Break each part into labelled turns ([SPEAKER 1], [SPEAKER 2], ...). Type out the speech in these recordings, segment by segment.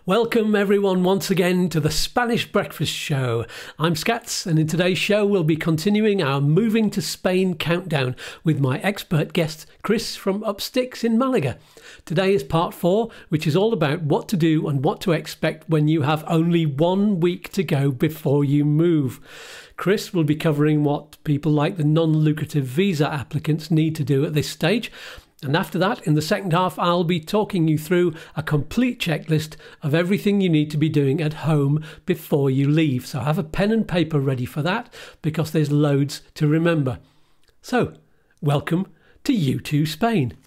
[SPEAKER 1] Welcome everyone once again to the Spanish Breakfast Show. I'm Skatz, and in today's show we'll be continuing our Moving to Spain countdown with my expert guest Chris from Upsticks in Malaga. Today is part 4, which is all about what to do and what to expect when you have only 1 week to go before you move. Chris will be covering what people like the Non Lucrative Visa applicants need to do at this stage. And after that, in the second half, I'll be talking you through a complete checklist of everything you need to be doing at home before you leave. So have a pen and paper ready for that, because there's loads to remember. So, welcome to U2 Spain.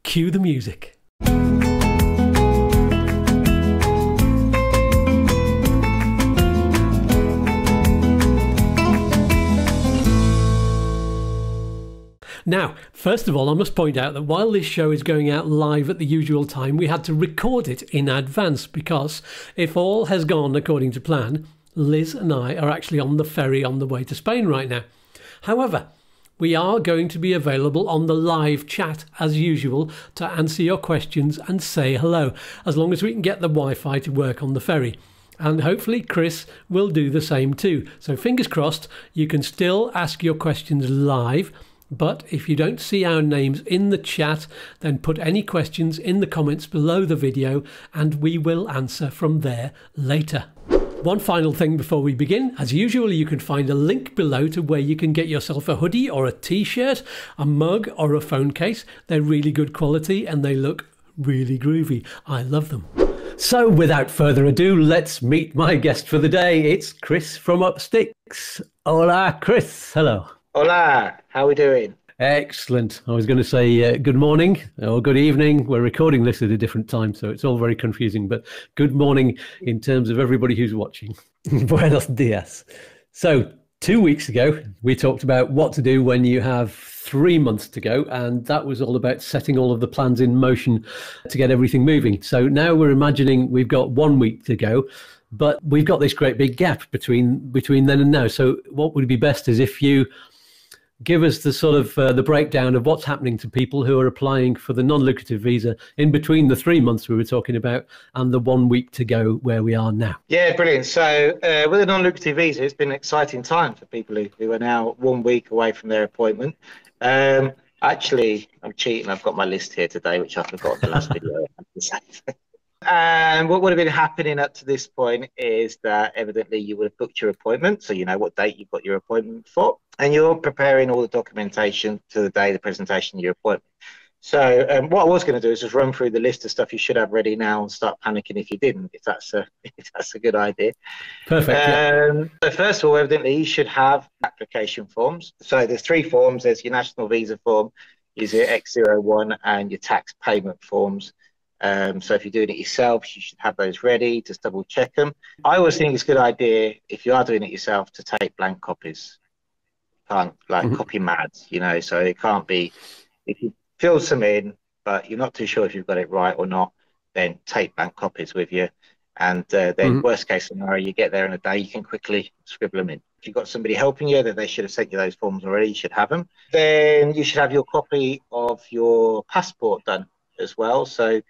[SPEAKER 1] Cue the music. Now, first of all, I must point out that while this show is going out live at the usual time, we had to record it in advance because if all has gone according to plan, Liz and I are actually on the ferry on the way to Spain right now. However, we are going to be available on the live chat as usual to answer your questions and say hello, as long as we can get the Wi-Fi to work on the ferry. And hopefully Chris will do the same too. So fingers crossed, you can still ask your questions live. But if you don't see our names in the chat, then put any questions in the comments below the video and we will answer from there later. One final thing before we begin. As usual, you can find a link below to where you can get yourself a hoodie or a t-shirt, a mug or a phone case. They're really good quality and they look really groovy. I love them. So without further ado, let's meet my guest for the day. It's Chris from Upsticks. Hola, Chris. Hello.
[SPEAKER 2] Hola, how are we doing?
[SPEAKER 1] Excellent. I was going to say good morning or good evening. We're recording this at a different time, so it's all very confusing, but good morning in terms of everybody who's watching. Buenos dias. So 2 weeks ago, we talked about what to do when you have 3 months to go, and that was all about setting all of the plans in motion to get everything moving. So now we're imagining we've got 1 week to go, but we've got this great big gap between then and now. So what would be best is if you give us the sort of the breakdown of what's happening to people who are applying for the non-lucrative visa in between the 3 months we were talking about and the 1 week to go where we are now.
[SPEAKER 2] Yeah, brilliant. So with a non-lucrative visa, it's been an exciting time for people who are now 1 week away from their appointment. Actually, I'm cheating. I've got my list here today, which I forgot in the last video. And what would have been happening up to this point is that evidently you would have booked your appointment, so you know what date you've got your appointment for, and you're preparing all the documentation to the day of the presentation of your appointment. So what I was going to do is just run through the list of stuff you should have ready now and start panicking if you didn't, if that's a good idea.
[SPEAKER 1] Perfect.
[SPEAKER 2] So first of all, evidently you should have application forms. So there's 3 forms. There's your national visa form, is your X01, and your tax payment forms. So if you're doing it yourself, you should have those ready. Just double check them. I always think it's a good idea, if you are doing it yourself, to take blank copies. Can't copy mad, you know, so it can't be, if you fill some in but you're not too sure if you've got it right or not, then take blank copies with you, and then worst case scenario, you get there in a day, you can quickly scribble them in. If you've got somebody helping you, then they should have sent you those forms already. You should have them. Then you should have your copy of your passport done as well. So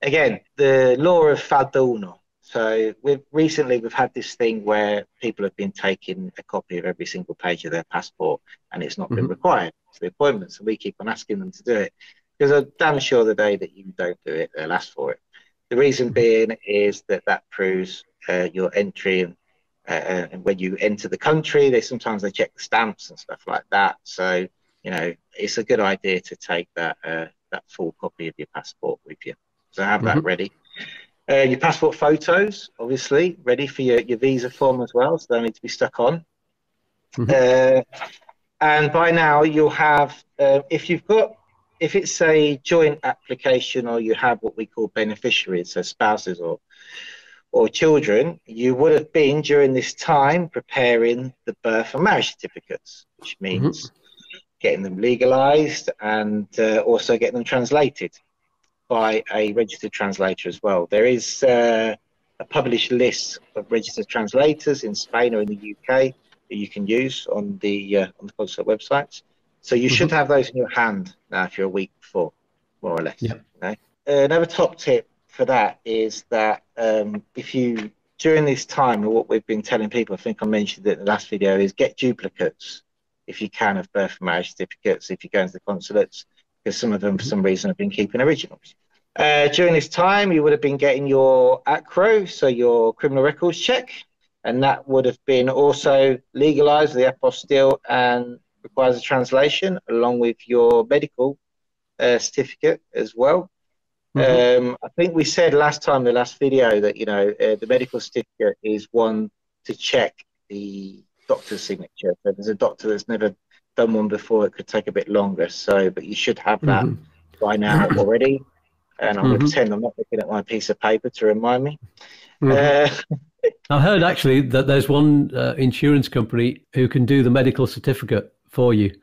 [SPEAKER 2] again, the law of falta uno. So recently we've had this thing where people have been taking a copy of every single page of their passport, and it's not been required for the appointment. So we keep on asking them to do it, because I'm damn sure the day that you don't do it, they'll ask for it. The reason being is that proves your entry, and when you enter the country, sometimes they check the stamps and stuff like that. So, you know, it's a good idea to take that full copy of your passport with you. So have that ready. Your passport photos, obviously, ready for your visa form as well, so they'll need to be stuck on. And by now you'll have, if it's a joint application or you have what we call beneficiaries, so spouses or children, you would have been during this time preparing the birth and marriage certificates, which means getting them legalized and also getting them translated by a registered translator as well. There is a published list of registered translators in Spain or in the UK that you can use on the consulate websites. So you should have those in your hand now if you're a week before, more or less. Okay? Another top tip for that is that if you, during this time, what we've been telling people, I think I mentioned it in the last video, is get duplicates if you can of birth and marriage certificates if you go into the consulates, because some of them, for some reason, have been keeping originals. During this time, you would have been getting your ACRO, so your criminal records check, and that would have been also legalised with the apostille and requires a translation along with your medical certificate as well. I think we said last time, the last video, that the medical certificate is one to check the doctor's signature. So if there's a doctor that's never done one before, it could take a bit longer. So, but you should have that by now already. And I'm going to pretend I'm not looking at my piece of paper to remind me.
[SPEAKER 1] I heard actually that there's one insurance company who can do the medical certificate for you,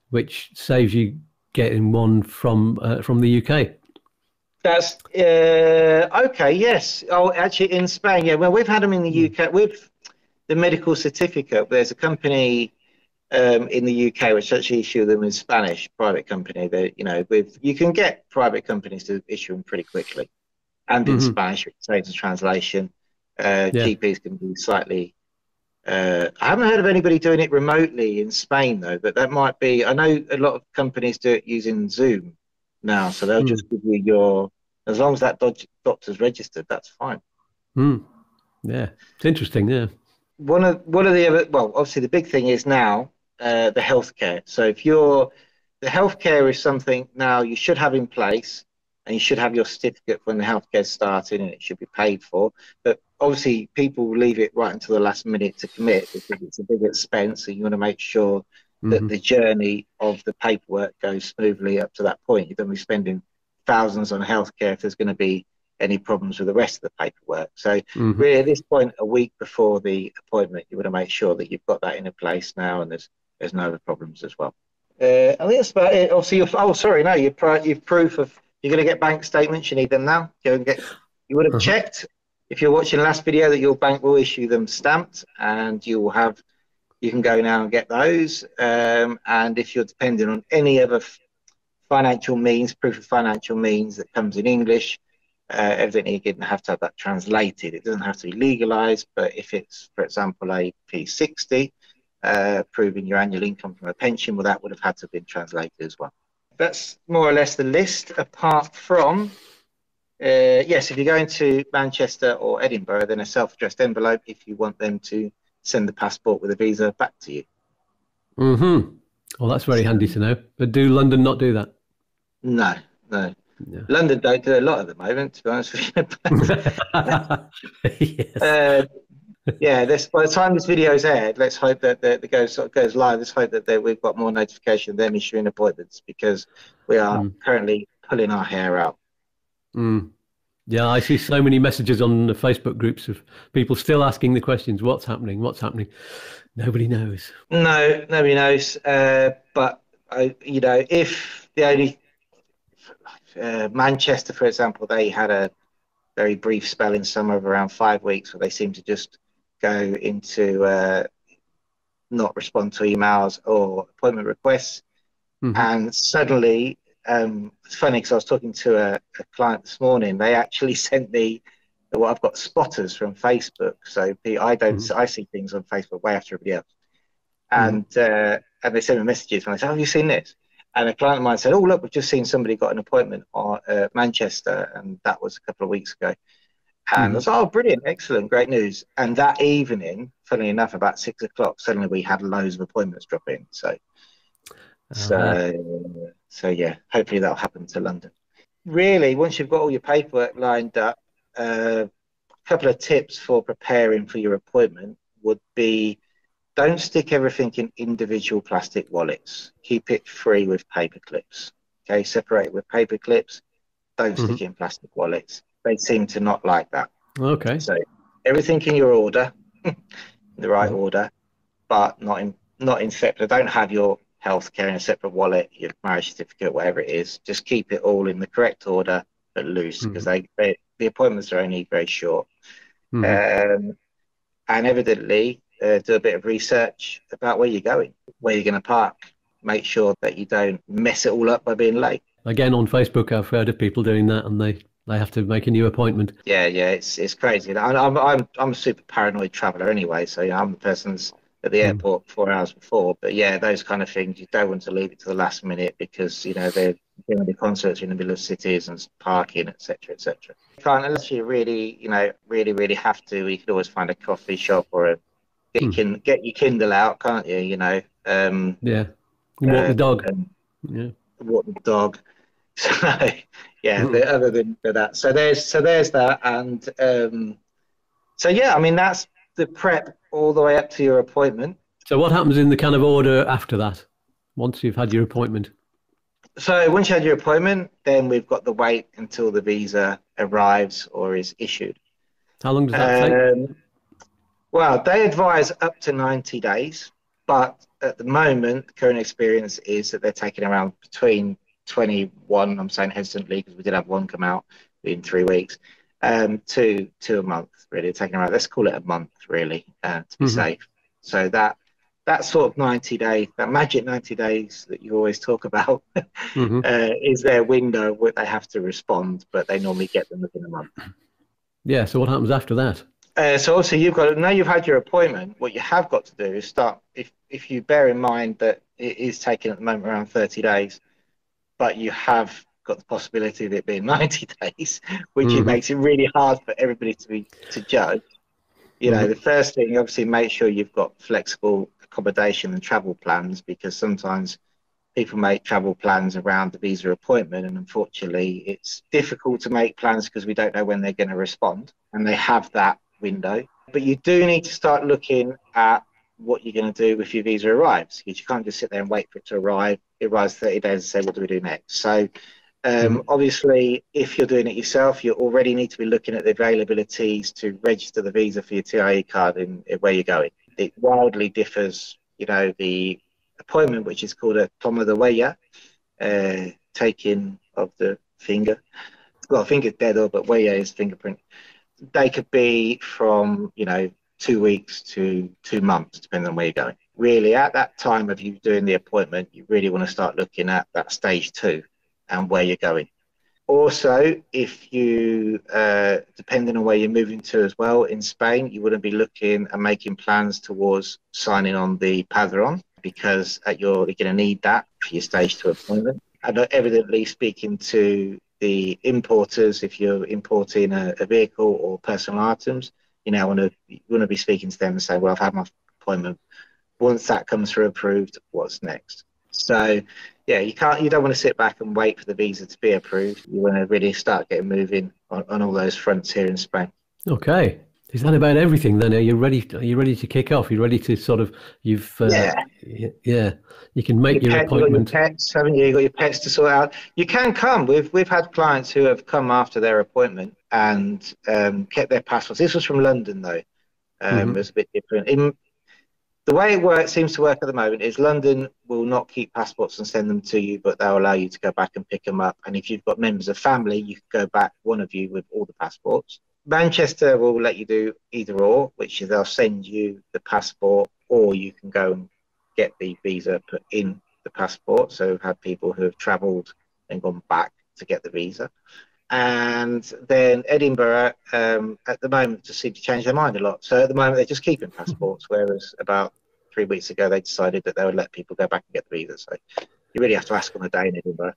[SPEAKER 1] which saves you getting one from the UK.
[SPEAKER 2] That's okay. Yes. Oh, actually, in Spain, yeah. Well, we've had them in the UK with the medical certificate. There's a company in the UK which actually issue them in Spanish, private company. That you can get private companies to issue them pretty quickly, and in Spanish, which saves the translation. GPs can be slightly. I haven't heard of anybody doing it remotely in Spain though, but that might be. I know a lot of companies do it using Zoom now, so they'll just give you as long as that doctor's registered, that's fine.
[SPEAKER 1] Yeah, it's interesting. Yeah.
[SPEAKER 2] One of the other, well, obviously the big thing is now the healthcare. So the healthcare is something now you should have in place, and you should have your certificate when the healthcare starting, and it should be paid for. But obviously people leave it right until the last minute to commit because it's a big expense, and you want to make sure that the journey of the paperwork goes smoothly up to that point. You don't be spending thousands on healthcare if there's going to be any problems with the rest of the paperwork. So really at this point, a week before the appointment, you want to make sure that you've got that in place now, and there's no other problems as well. I think that's about it. Also, your proof of, you're going to get bank statements. You need them now. You would have checked if you're watching the last video that your bank will issue them stamped, and you can go now and get those. And if you're depending on any other financial means, proof of financial means that comes in English, evidently you're going to have that translated. It doesn't have to be legalized, but if it's, for example, a P60, proving your annual income from a pension, well, that would have had to have been translated as well. That's more or less the list, apart from, yes, if you're going to Manchester or Edinburgh, then a self-addressed envelope if you want them to send the passport with a visa back to you.
[SPEAKER 1] Well, that's very handy to know. But do London not do that?
[SPEAKER 2] No. London don't do a lot at the moment, to be honest with you.
[SPEAKER 1] Yes.
[SPEAKER 2] By the time this video is aired, let's hope that it goes live. Let's hope that we've got more notification of them issuing appointments, because we are currently pulling our hair out.
[SPEAKER 1] Yeah, I see so many messages on the Facebook groups of people still asking the questions, what's happening? Nobody knows.
[SPEAKER 2] No, nobody knows. But if the only Manchester, for example, they had a very brief spell in summer of around 5 weeks where they seemed to just go into not respond to emails or appointment requests. And suddenly, it's funny because I was talking to a client this morning. They actually sent me, I've got spotters from Facebook. So I see things on Facebook way after everybody else. And they send me messages when I say, have you seen this? And a client of mine said, oh, look, we've just seen somebody got an appointment at Manchester, and that was a couple of weeks ago. And I was like, oh, brilliant, excellent, great news. And that evening, funnily enough, about 6 o'clock, suddenly we had loads of appointments drop in. So yeah, hopefully that'll happen to London. Really, once you've got all your paperwork lined up, a couple of tips for preparing for your appointment would be, don't stick everything in individual plastic wallets. Keep it free with paper clips. Okay, separate it with paper clips. Don't stick it in plastic wallets. They seem to not like that.
[SPEAKER 1] Okay.
[SPEAKER 2] So everything in your order, in the right order, but not in separate. Don't have your healthcare in a separate wallet, your marriage certificate, whatever it is. Just keep it all in the correct order, but loose, because the appointments are only very short. And evidently, do a bit of research about where you're going, where you're going to park. Make sure that you don't mess it all up by being late.
[SPEAKER 1] Again, on Facebook, I've heard of people doing that, and they They have to make a new appointment.
[SPEAKER 2] Yeah, yeah, it's crazy. And I'm a super paranoid traveler anyway, so I'm the person's at the
[SPEAKER 1] Mm.
[SPEAKER 2] airport 4 hours before. But yeah, those kind of things you don't want to leave it to the last minute because they're doing the concerts in the middle of cities and parking, etc., etc. Can't unless you really really have to. You could always find a coffee shop or
[SPEAKER 1] Mm.
[SPEAKER 2] get your Kindle out, can't you?
[SPEAKER 1] Yeah. Walk the dog.
[SPEAKER 2] And
[SPEAKER 1] Yeah.
[SPEAKER 2] walk the dog. So yeah,
[SPEAKER 1] Mm.
[SPEAKER 2] other than that, so there's that, and so yeah, I mean that's the prep all the way up to your appointment.
[SPEAKER 1] So what happens in the kind of order after that, once you've had your appointment?
[SPEAKER 2] So once you had your appointment, then we've got the wait until the visa arrives or is issued.
[SPEAKER 1] How long does that take?
[SPEAKER 2] Um, well, they advise up to 90 days, but at the moment, the current experience is that they're taking around between 21, I'm saying hesitantly because we did have one come out in 3 weeks, to a month, really. Taking around, let's call it a month, really, to be
[SPEAKER 1] Hmm.
[SPEAKER 2] safe. So that sort of 90 day, that magic 90 days that you always talk about,
[SPEAKER 1] Hmm.
[SPEAKER 2] is their window where they have to respond, but they normally get them within a month.
[SPEAKER 1] Yeah. So what happens after that?
[SPEAKER 2] So also you've got now you've had your appointment. What you have got to do is start. If you bear in mind that it is taking at the moment around 30 days, but you have got the possibility of it being 90 days, which it
[SPEAKER 1] Hmm.
[SPEAKER 2] makes it really hard for everybody to judge. The
[SPEAKER 1] Hmm.
[SPEAKER 2] first thing, obviously, make sure you've got flexible accommodation and travel plans because sometimes people make travel plans around the visa appointment, and unfortunately, it's difficult to make plans because we don't know when they're going to respond, and they have that window. But you do need to start looking at what you're going to do if your visa arrives, because you can't just sit there and wait for it to arrive. It arrives 30 days and say, what do we do next? So
[SPEAKER 1] Hmm.
[SPEAKER 2] obviously, if you're doing it yourself, you already need to be looking at the availabilities to register the visa for your TIE card in where you're going. It wildly differs, the appointment, which is called a toma de huella, taking of the finger. Well, finger's dead, but huella is fingerprint. They could be from, 2 weeks to 2 months, depending on where you're going. Really, at that time of you doing the appointment, you really want to start looking at that stage 2 and where you're going. Also, if you, depending on where you're moving to as well, in Spain, you wouldn't be looking and making plans towards signing on the Padron because you're going to need that for your stage 2 appointment. And evidently speaking to the importers, if you're importing a vehicle or personal items, you want to be speaking to them and say, well, I've had my appointment. Once that comes through approved, what's next? So yeah, you don't want to sit back and wait for the visa to be approved. You want to really start getting moving on all those fronts here in Spain.
[SPEAKER 1] Okay. Is that about everything then? Are you ready to kick off? You're ready to sort of,
[SPEAKER 2] Yeah,
[SPEAKER 1] yeah, you can make your
[SPEAKER 2] you've got your
[SPEAKER 1] appointment.
[SPEAKER 2] pets, haven't you? You've got your pets to sort out. You can come. We've had clients who have come after their appointment and kept their passports. This was from London though. It
[SPEAKER 1] Hmm.
[SPEAKER 2] was a bit different. The way it seems to work at the moment is London will not keep passports and send them to you, but they'll allow you to go back and pick them up. And if you've got members of family, you can go back, one of you, with all the passports. Manchester will let you do either or, which is they'll send you the passport, or you can go and get the visa put in the passport. So we've had people who have travelled and gone back to get the visa. And then Edinburgh, at the moment, just seem to change their mind a lot. So at the moment, they're just keeping passports, whereas about 3 weeks ago, they decided that they would let people go back and get the visa. So you really have to ask on the day in Edinburgh.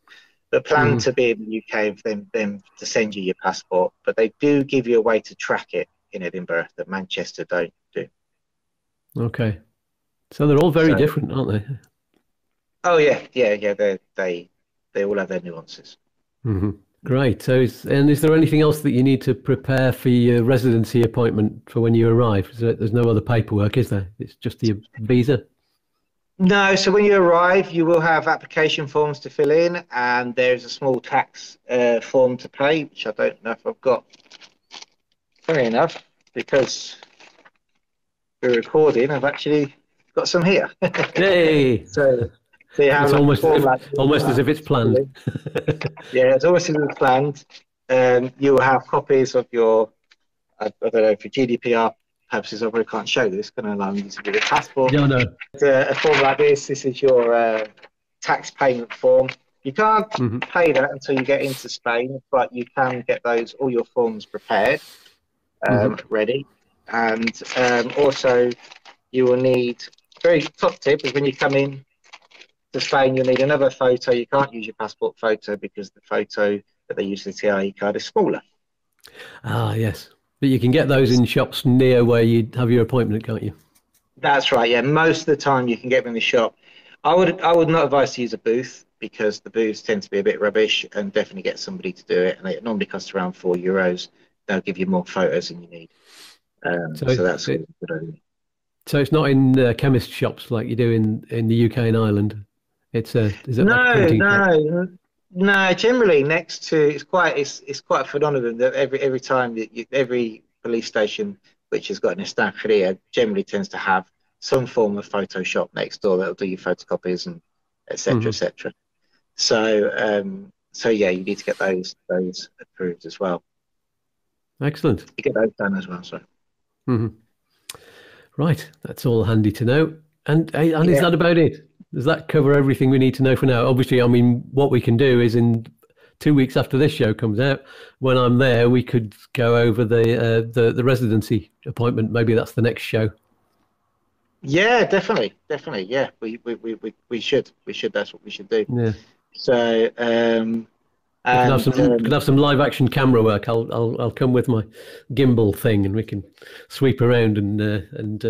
[SPEAKER 2] But plan
[SPEAKER 1] Hmm.
[SPEAKER 2] to be in the UK for them to send you your passport. But they do give you a way to track it in Edinburgh that Manchester don't do.
[SPEAKER 1] Okay. So they're all very
[SPEAKER 2] So,
[SPEAKER 1] different, aren't they?
[SPEAKER 2] oh yeah, yeah, yeah. They all have their nuances.
[SPEAKER 1] Hmm. Great. So, is there anything else that you need to prepare for your residency appointment for when you arrive? There's no other paperwork, is there? It's just the visa.
[SPEAKER 2] No, so when you arrive, you will have application forms to fill in, and there's a small tax form to pay, which I don't know if I've got. Funny enough, because we're recording, I've actually got some here.
[SPEAKER 1] Yay!
[SPEAKER 2] So, so you have
[SPEAKER 1] It's
[SPEAKER 2] like a
[SPEAKER 1] almost
[SPEAKER 2] form like
[SPEAKER 1] almost as if it's
[SPEAKER 2] to fill
[SPEAKER 1] planned.
[SPEAKER 2] in. Yeah, it's always as planned. You will have copies of your, I don't know, for GDPR purposes, I probably can't show this, can I? Allow you to be the passport.
[SPEAKER 1] No, no.
[SPEAKER 2] A form like this is your tax payment form. You can't pay that until you get into Spain, but you can get all your forms prepared, ready. And also you will need, very top tip is when you come in to Spain, you'll need another photo. You can't use your passport photo because the photo that they use for the TIE card is smaller.
[SPEAKER 1] Ah, yes. But you can get those in shops near where you have your appointment, can't you? That's
[SPEAKER 2] right, yeah. Most of the time you can get them in the shop. I would not advise to use a booth because the booths tend to be a bit rubbish, and definitely get somebody to do it. And it normally costs around €4. They'll give you more photos than you need. So that's a good idea.
[SPEAKER 1] So it's not in chemist shops like you do in the UK and Ireland. Is it
[SPEAKER 2] no. Generally, next to it's quite a phenomenon that every time every police station which has got an estancia generally tends to have some form of Photoshop next door that'll do your photocopies and etc. etc. So yeah, you need to get those approved as well.
[SPEAKER 1] Excellent.
[SPEAKER 2] You get those done as well. So.
[SPEAKER 1] Right, that's all handy to know. And is that about it? Does that cover everything we need to know for now? Obviously, I mean, what we can do is in 2 weeks after this show comes out, when I'm there, we could go over the residency appointment. Maybe that's the next show.
[SPEAKER 2] Yeah, definitely. Yeah, we should. That's what we should do. Yeah. So
[SPEAKER 1] we can have some live action camera work. I'll come with my gimbal thing, and we can sweep around and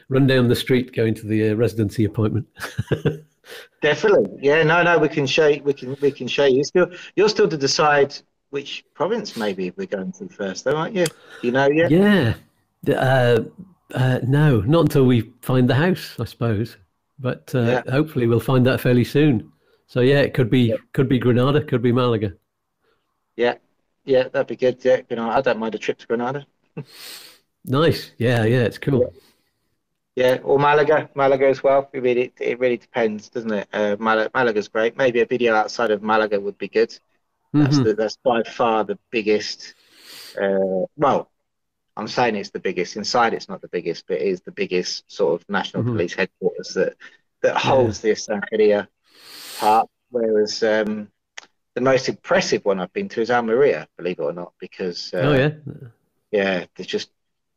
[SPEAKER 1] run down the street going to the residency appointment.
[SPEAKER 2] Definitely, yeah. No, we can show you. We can show you. You're still to decide which province maybe we're going to first, though, aren't you? Do you know yet?
[SPEAKER 1] Yeah. No, not until we find the house, I suppose. But hopefully we'll find that fairly soon. So yeah, it could be Granada, could be Malaga.
[SPEAKER 2] Yeah, that'd be good. Yeah, I don't mind a trip to Granada.
[SPEAKER 1] Nice. Yeah, it's cool.
[SPEAKER 2] Yeah, or Malaga as well. It really depends, doesn't it? Malaga's great. Maybe a video outside of Malaga would be good. That's by far the biggest. Well, I'm saying it's the biggest. Inside, it's not the biggest, but it is the biggest sort of national police headquarters that holds the Estancia part. Whereas the most impressive one I've been to is Almeria, believe it or not, because they've just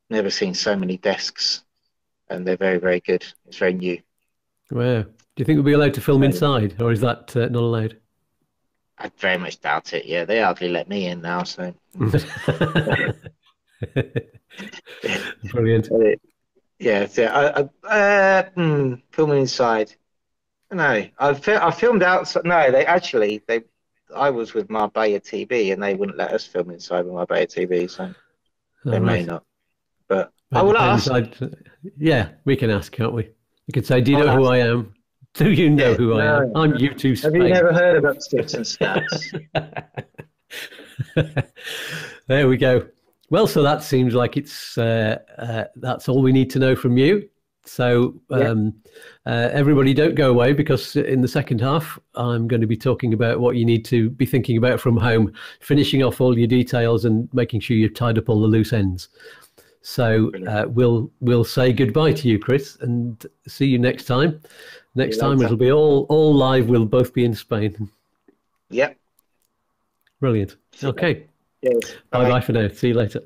[SPEAKER 2] never seen so many desks, and they're very, very good. It's very new.
[SPEAKER 1] Wow. Do you think we'll be allowed to film inside, or is that not allowed?
[SPEAKER 2] I very much doubt it. Yeah, they hardly let me in now, so.
[SPEAKER 1] Brilliant.
[SPEAKER 2] Filming inside. No, I filmed outside. No, I was with Marbella TV, and they wouldn't let us film inside with Marbella TV, so they may not. But I will ask.
[SPEAKER 1] Yeah, we can ask, can't we? You could say, "Do you know who I am? Do you know who I am? I'm U2 Spain."
[SPEAKER 2] Have you never heard of Upsticks and Skatz?
[SPEAKER 1] There we go. Well, so that seems like it's that's all we need to know from you. So everybody don't go away, because in the second half, I'm going to be talking about what you need to be thinking about from home, finishing off all your details and making sure you've tied up all the loose ends. So we'll say goodbye to you, Chris, and see you next time. Next time it'll be all live. We'll both be in Spain.
[SPEAKER 2] Yep.
[SPEAKER 1] Brilliant. Okay.
[SPEAKER 2] Yes.
[SPEAKER 1] Bye for now. See you later.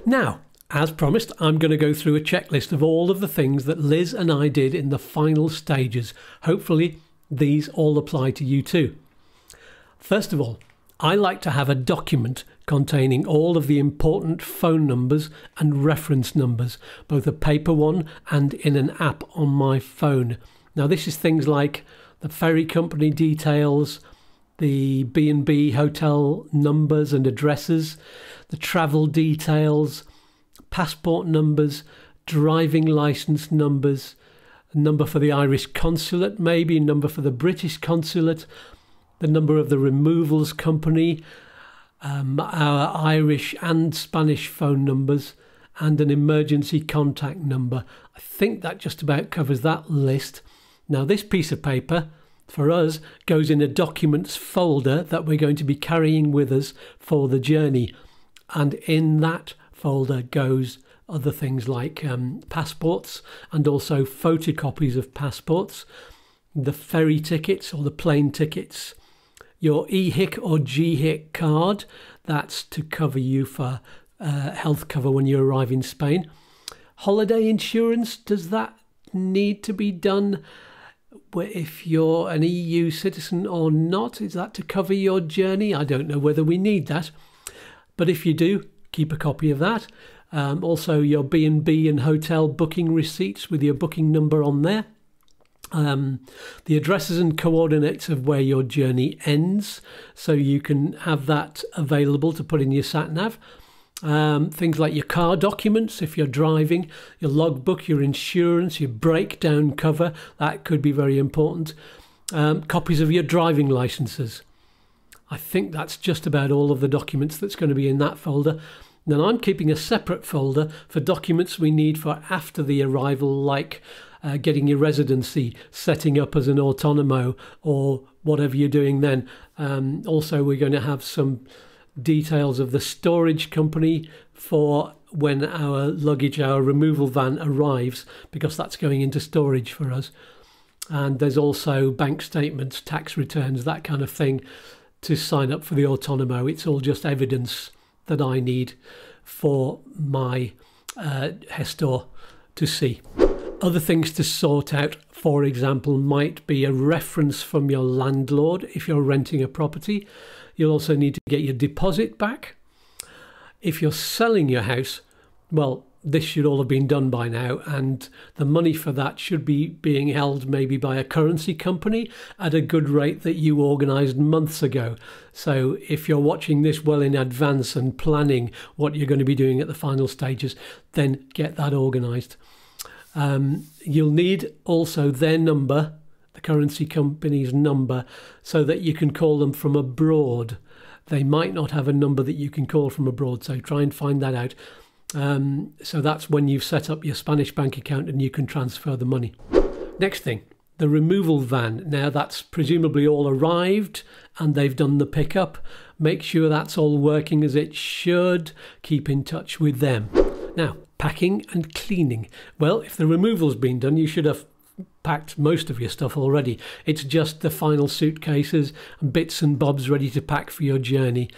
[SPEAKER 1] Now, as promised, I'm going to go through a checklist of all of the things that Liz and I did in the final stages. Hopefully, these all apply to you too. First of all, I like to have a document containing all of the important phone numbers and reference numbers, both a paper one and in an app on my phone. Now, this is things like the ferry company details, the B&B hotel numbers and addresses, the travel details, passport numbers, driving license numbers, a number for the Irish consulate, maybe a number for the British consulate, the number of the removals company, our Irish and Spanish phone numbers, and an emergency contact number. I think that just about covers that list. Now, this piece of paper for us goes in a documents folder that we're going to be carrying with us for the journey, and in that folder goes other things like passports and also photocopies of passports. the ferry tickets or the plane tickets, your EHIC or GHIC card, that's to cover you for health cover when you arrive in Spain. Holiday insurance, does that need to be done if you're an EU citizen or not? Is that to cover your journey? I don't know whether we need that, but if you do, keep a copy of that. Also your B&B and hotel booking receipts with your booking number on there. The addresses and coordinates of where your journey ends, so you can have that available to put in your sat-nav. Things like your car documents if you're driving, your logbook, your insurance, your breakdown cover, that could be very important. Copies of your driving licenses. I think that's just about all of the documents that's going to be in that folder. Then I'm keeping a separate folder for documents we need for after the arrival, like getting your residency, setting up as an autonomo, or whatever you're doing then. Also, we're going to have some details of the storage company for when our luggage, our removal van arrives, because that's going into storage for us. And there's also bank statements, tax returns, that kind of thing to sign up for the autonomo. It's all just evidence that I need for my Hestor to see. Other things to sort out, for example, might be a reference from your landlord if you're renting a property. You'll also need to get your deposit back. If you're selling your house, well, this should all have been done by now, and the money for that should be being held maybe by a currency company at a good rate that you organised months ago. So if you're watching this well in advance and planning what you're going to be doing at the final stages, then get that organised. You'll need also their number, the currency company's number, so that you can call them from abroad. They might not have a number that you can call from abroad, so try and find that out. So that's when you've set up your Spanish bank account and you can transfer the money. Next thing, the removal van. Now that's presumably all arrived and they've done the pickup. Make sure that's all working as it should. Keep in touch with them. Now, packing and cleaning. Well, if the removal's been done, you should have packed most of your stuff already. It's just the final suitcases and bits and bobs ready to pack for your journey.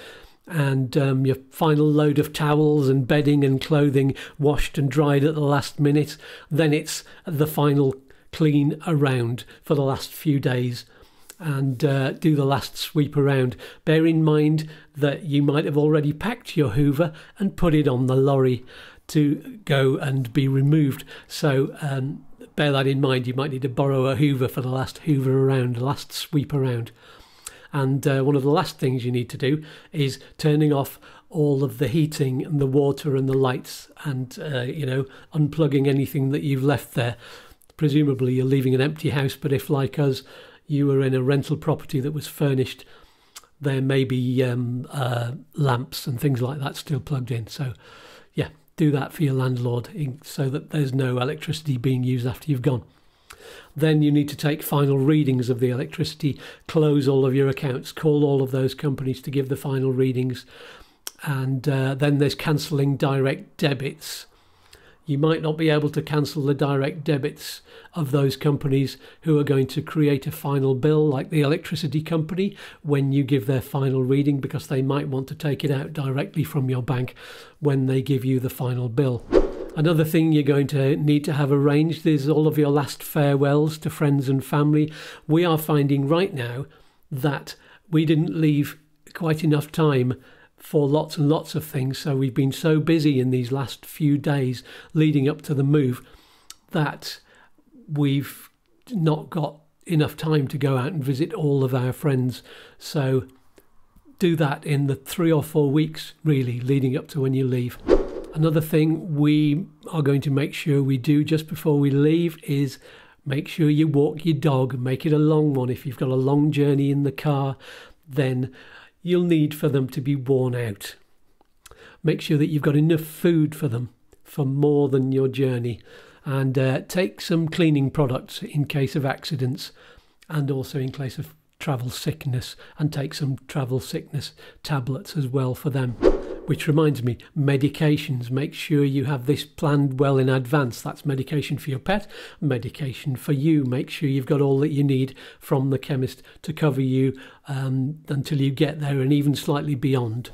[SPEAKER 1] And your final load of towels and bedding and clothing washed and dried at the last minute. Then it's the final clean around for the last few days and do the last sweep around. Bear in mind that you might have already packed your Hoover and put it on the lorry to go and be removed. So bear that in mind. You might need to borrow a Hoover for the last Hoover around, the last sweep around. And one of the last things you need to do is turning off all of the heating and the water and the lights and, unplugging anything that you've left there. Presumably you're leaving an empty house, but if, like us, you were in a rental property that was furnished, there may be lamps and things like that still plugged in. So, yeah, do that for your landlord so that there's no electricity being used after you've gone. Then you need to take final readings of the electricity, close all of your accounts, call all of those companies to give the final readings. And then there's cancelling direct debits. You might not be able to cancel the direct debits of those companies who are going to create a final bill, like the electricity company, when you give their final reading, because they might want to take it out directly from your bank when they give you the final bill. Another thing you're going to need to have arranged is all of your last farewells to friends and family. We are finding right now that we didn't leave quite enough time for lots and lots of things. So we've been so busy in these last few days leading up to the move that we've not got enough time to go out and visit all of our friends. So do that in the 3 or 4 weeks, really, leading up to when you leave. Another thing we are going to make sure we do just before we leave is make sure you walk your dog, make it a long one. If you've got a long journey in the car, then you'll need for them to be worn out. Make sure that you've got enough food for them for more than your journey, and take some cleaning products in case of accidents and also in case of travel sickness, and take some travel sickness tablets as well for them. Which reminds me, medications. Make sure you have this planned well in advance. That's medication for your pet, medication for you. Make sure you've got all that you need from the chemist to cover you until you get there and even slightly beyond.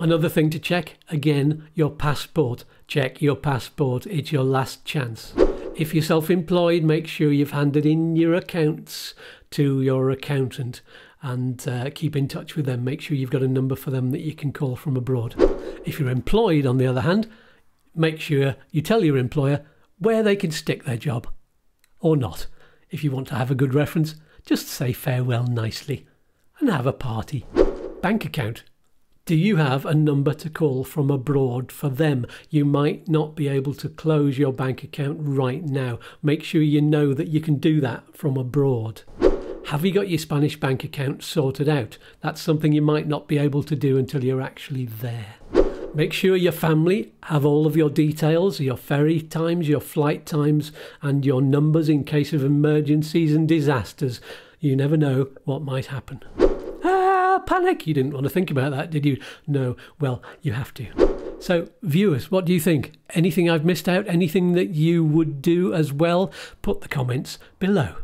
[SPEAKER 1] Another thing to check, again, your passport. Check your passport. It's your last chance. If you're self-employed, make sure you've handed in your accounts to your accountant and keep in touch with them. Make sure you've got a number for them that you can call from abroad. If you're employed, on the other hand, make sure you tell your employer where they can stick their job. Or not. If you want to have a good reference, just say farewell nicely and have a party. Bank account. Do you have a number to call from abroad for them? You might not be able to close your bank account right now. Make sure you know that you can do that from abroad. Have you got your Spanish bank account sorted out? That's something you might not be able to do until you're actually there. Make sure your family have all of your details, your ferry times, your flight times, and your numbers in case of emergencies and disasters. You never know what might happen. Panic! You didn't want to think about that, did you? No. Well, you have to. So, viewers, what do you think? Anything I've missed out? Anything that you would do as well? Put the comments below.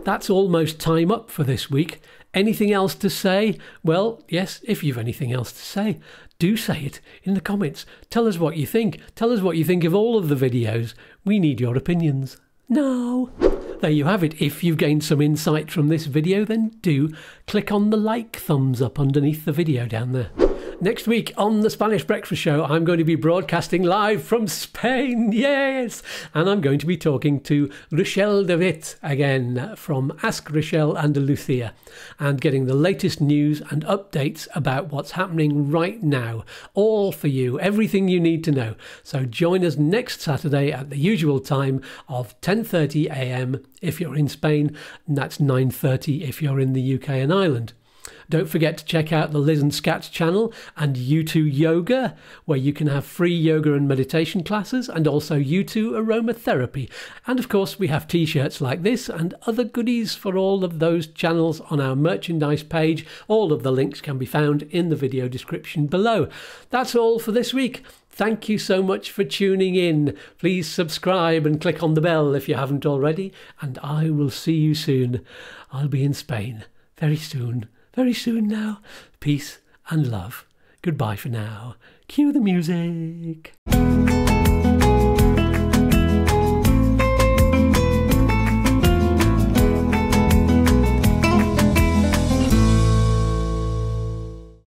[SPEAKER 1] That's almost time up for this week. Anything else to say? Well, yes, if you've anything else to say, do say it in the comments. Tell us what you think. Tell us what you think of all of the videos. We need your opinions. No. There you have it. If you've gained some insight from this video, then do click on the like thumbs up underneath the video down there. Next week on the Spanish Breakfast Show, I'm going to be broadcasting live from Spain, yes! And I'm going to be talking to Rochelle David again from Ask Rochelle Andalucia and getting the latest news and updates about what's happening right now. All for you, everything you need to know. So join us next Saturday at the usual time of 10:30 a.m. if you're in Spain, and that's 9:30 if you're in the UK and Ireland. Don't forget to check out the Liz and Skatz channel and Outtro Yoga, where you can have free yoga and meditation classes, and also Outtro aromatherapy. And of course, we have t-shirts like this and other goodies for all of those channels on our merchandise page. All of the links can be found in the video description below. That's all for this week. Thank you so much for tuning in. Please subscribe and click on the bell if you haven't already, and I will see you soon. I'll be in Spain very soon. Very soon now. Peace and love. Goodbye for now. Cue the music.